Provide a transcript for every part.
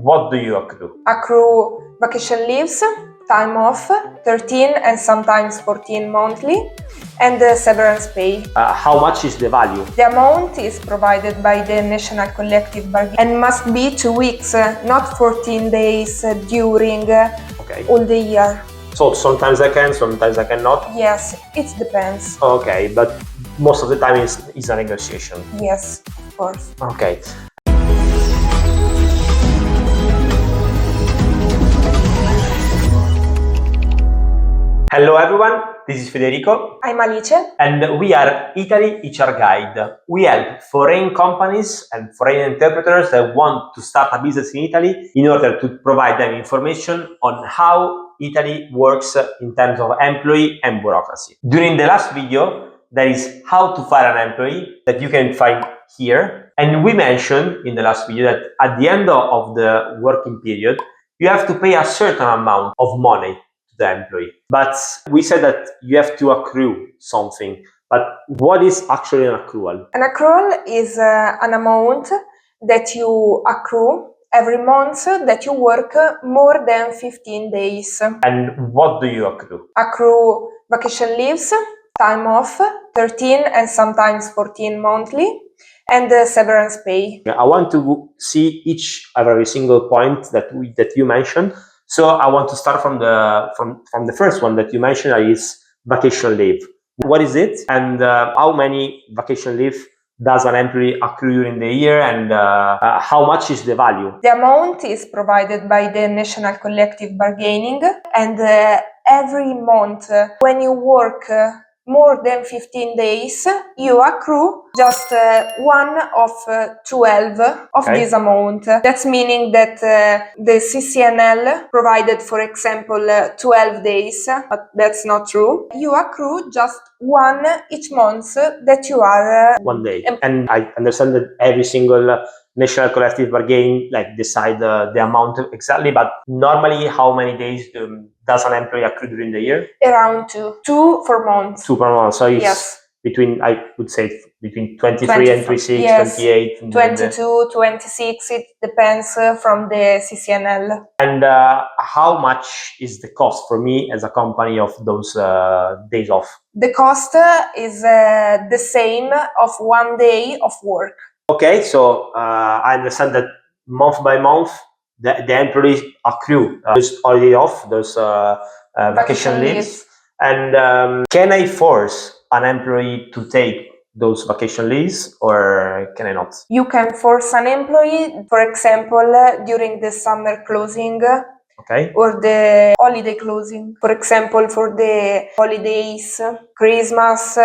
what do you accrue? Accrue vacation leaves, time off, 13 and sometimes 14 monthly, and severance pay. How much is the value? The amount is provided by the National Collective Bargaining and must be 2 weeks, not 14 days during all the year. So sometimes I can, sometimes I cannot? Yes, it depends. Okay, but most of the time is a negotiation? Yes, of course. Okay. Hello everyone, this is Federico. I'm Alice. And we are Italy HR Guide. We help foreign companies and foreign interpreters that want to start a business in Italy in order to provide them information on how Italy works in terms of employee and bureaucracy. During the last video, there is how to fire an employee that you can find here. And we mentioned in the last video that at the end of the working period, you have to pay a certain amount of money to the employee. But we said that you have to accrue something. But what is actually an accrual? An accrual is an amount that you accrue every month that you work more than 15 days. And what do you accrue? Accrue vacation leaves, time off, 13 and sometimes 14 monthly, and severance pay. I want to see every single point that you mentioned. So I want to start from the first one that you mentioned, is vacation leave. What is it, and how many vacation leave does an employee accrue during the year, and how much is the value? The amount is provided by the National Collective Bargaining, and every month when you work more than 15 days, you accrue just one of 12 of this amount. That's meaning that the CCNL provided, for example, 12 days, but that's not true. You accrue just one each month that you are 1 day. And I understand that every single National Collective Bargaining decide the amount exactly, but normally how many days does an employee accrue during the year? Around two per month. 2 per month. So it's yes. Between, I would say, between 23 and 26, yes. 28. 22, 26, it depends from the CCNL. And how much is the cost for me as a company of those days off? The cost is the same of 1 day of work. Okay, so I understand that month by month, the employees accrue those holiday off, those vacation leaves. And can I force an employee to take those vacation leaves, or can I not? You can force an employee, for example, during the summer closing. Okay. Or the holiday closing. For example, for the holidays, Christmas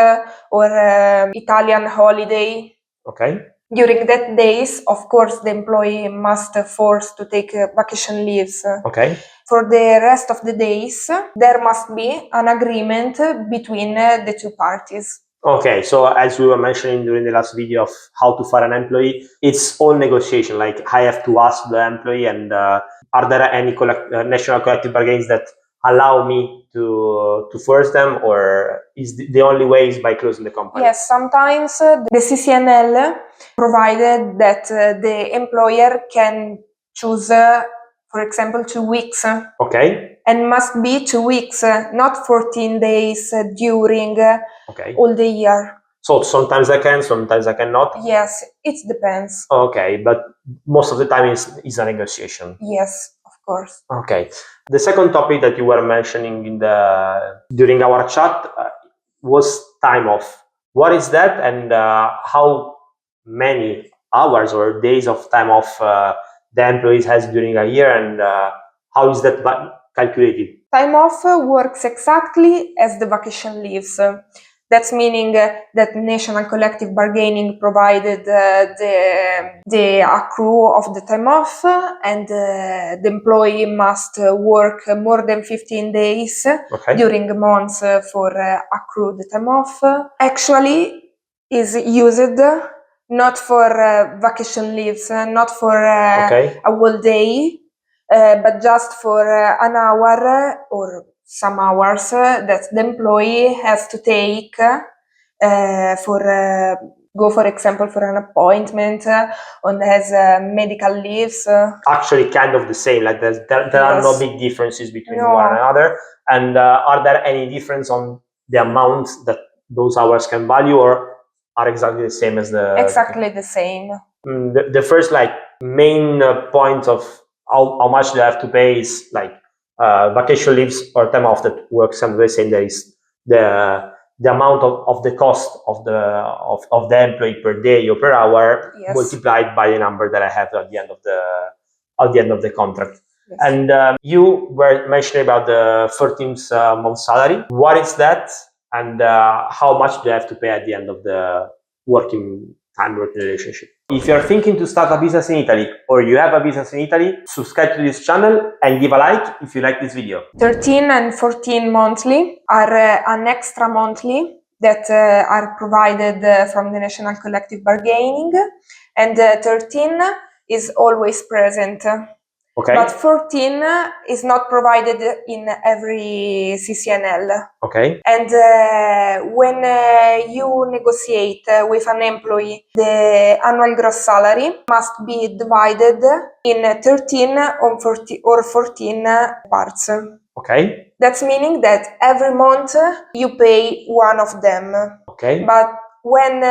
or Italian holiday. Okay. During that days, of course, the employee must force to take vacation leaves. Okay. For the rest of the days, there must be an agreement between the two parties. Okay, so as we were mentioning during the last video of how to fire an employee, it's all negotiation. Like I have to ask the employee, and are there any national collective bargains that allow me to force them, or is the only way is by closing the company? Yes, sometimes the CCNL provided that the employer can choose, for example, 2 weeks. Okay. And must be 2 weeks, not 14 days during all the year. So sometimes I can, sometimes I cannot? Yes, it depends. Okay, but most of the time is a negotiation? Yes, of course. Okay. The second topic that you were mentioning during our chat was time off. What is that, and how many hours or days of time off the employees has during a year, and how is that calculated? Time off works exactly as the vacation leaves. That's meaning that National Collective Bargaining provided the accrual of the time off, and the employee must work more than 15 days during months for accrued time off. Actually, is used not for vacation leaves, not for a whole day, but just for an hour or some hours that the employee has to take for go, for example, for an appointment or has medical leaves. Actually, kind of the same. Like there are no Yes. big differences between No. one another. And are there any difference on the amount that those hours can value, or are exactly the same as the? Exactly the same. The first like main point of how much they have to pay is like vacation leaves or time off that works under the same. There is the amount of the cost of the employee per day or per hour, Yes. multiplied by the number that I have at the end of the contract. Yes. And you were mentioning about the 13th month salary. What is that, and how much do you have to pay at the end of the working relationship? If you're thinking to start a business in Italy, or you have a business in Italy, subscribe to this channel and give a like if you like this video. 13 and 14 monthly are an extra monthly that are provided from the National Collective Bargaining, and 13 is always present. Okay. But 14 is not provided in every CCNL. Okay. And when you negotiate with an employee, the annual gross salary must be divided in 13 or 14 parts. Okay. That's meaning that every month you pay one of them. Okay. But when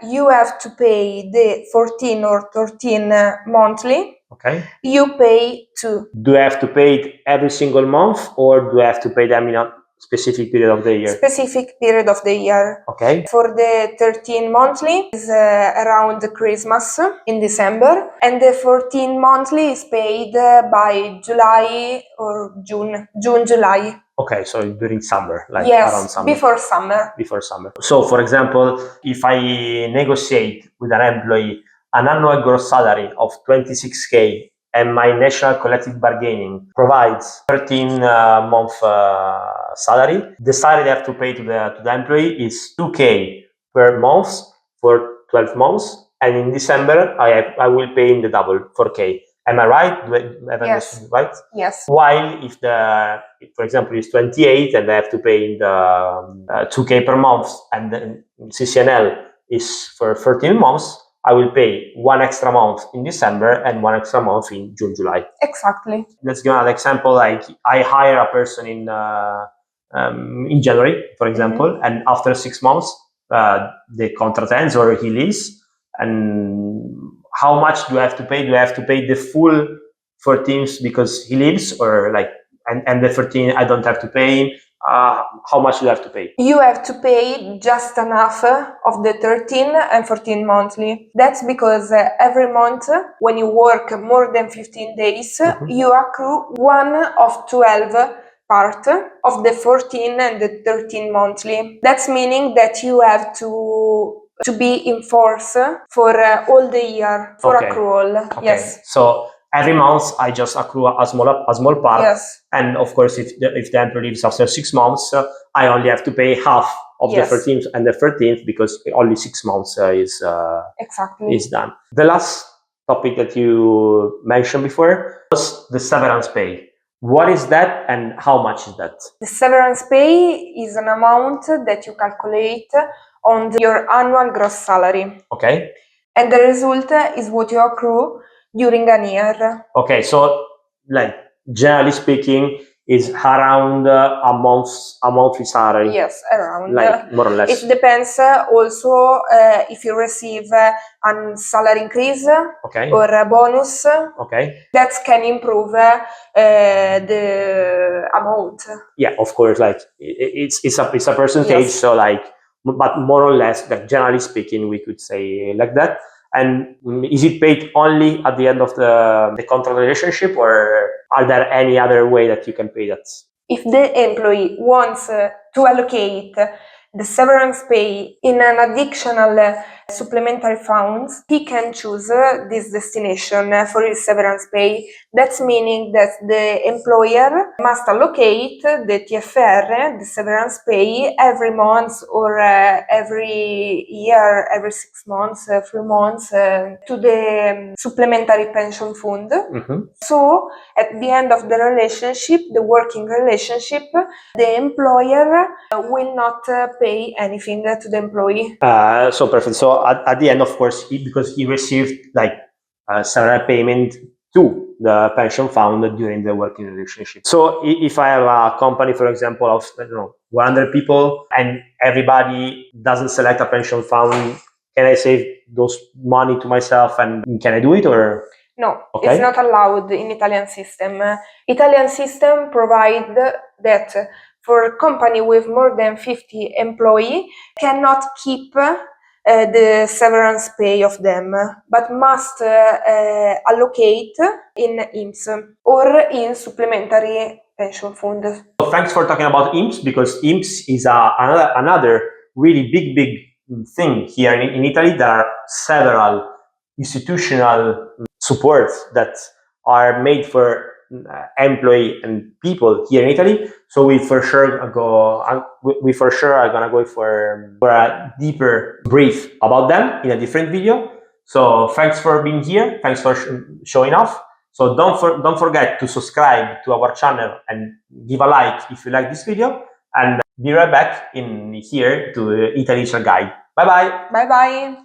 you have to pay the 14 or 13 monthly, okay, you pay two. Do I have to pay it every single month, or do I have to pay them in a specific period of the year? Specific period of the year. Okay. For the 13 monthly is around Christmas in December, and the 14 monthly is paid by July or June, July. Okay, so during summer, like yes, around summer. Before summer. Before summer. So, for example, if I negotiate with an employee an annual gross salary of 26K and my national collective bargaining provides 13 month salary, the salary they have to pay to the employee is 2K per month for 12 months, and in December I will pay in the double, 4K. Am I right? Do I have understood right? Yes. While if for example, is 28 and I have to pay in the 2K per month, and then CCNL is for 13 months, I will pay one extra month in December and one extra month in June, July. Exactly. Let's give an example. Like I hire a person in January, for example, and after 6 months, the contract ends or he leaves. And how much do I have to pay? Do I have to pay the full 14 because he leaves, or like, and the 13 I don't have to pay him? How much do you have to pay? You have to pay just enough of the 13 and 14 monthly. That's because every month, when you work more than 15 days, you accrue one of 12 part of the 14 and the 13 monthly. That's meaning that you have to be in force for all the year for accrual. Okay. Yes. So every month I just accrue a small part. Yes. And of course, if the employee leaves after 6 months, I only have to pay half of the 13th and the 13th, because only 6 months is done. The last topic that you mentioned before was the severance pay. What is that, and how much is that? The severance pay is an amount that you calculate on your annual gross salary. Okay. And the result is what you accrue during a year. Okay, so like generally speaking, is around a monthly salary. Yes, around. Like more or less. It depends also if you receive a salary increase or a bonus. Okay. That can improve the amount. Yeah, of course. Like it's a percentage. So like, but more or less, like generally speaking, we could say like that. And is it paid only at the end of the contract relationship, or are there any other way that you can pay that? If the employee wants to allocate the severance pay in an additional supplementary funds, he can choose this destination for his severance pay. That's meaning that the employer must allocate the TFR, the severance pay, every month or every year, every 6 months, 3 months, to the supplementary pension fund. So at the end of the relationship, the working relationship, the employer will not pay anything to the employee. So perfect. So So at the end, of course, because he received like a salary payment to the pension fund during the working relationship. So if I have a company, for example, of 100 people and everybody doesn't select a pension fund, can I save those money to myself and can I do it or? No, Okay. it's not allowed in Italian system. Italian system provide that for company with more than 50 employees cannot keep the severance pay of them, but must allocate in IMSS or in supplementary pension fund. So thanks for talking about IMSS, because IMSS is another really big thing here in Italy. There are several institutional supports that are made for employee and people here in Italy. So we for sure are gonna go for a deeper brief about them in a different video. So thanks for being here. Thanks for showing off. So don't forget to subscribe to our channel and give a like if you like this video. And be right back in here to Italy Guide. Bye bye. Bye bye.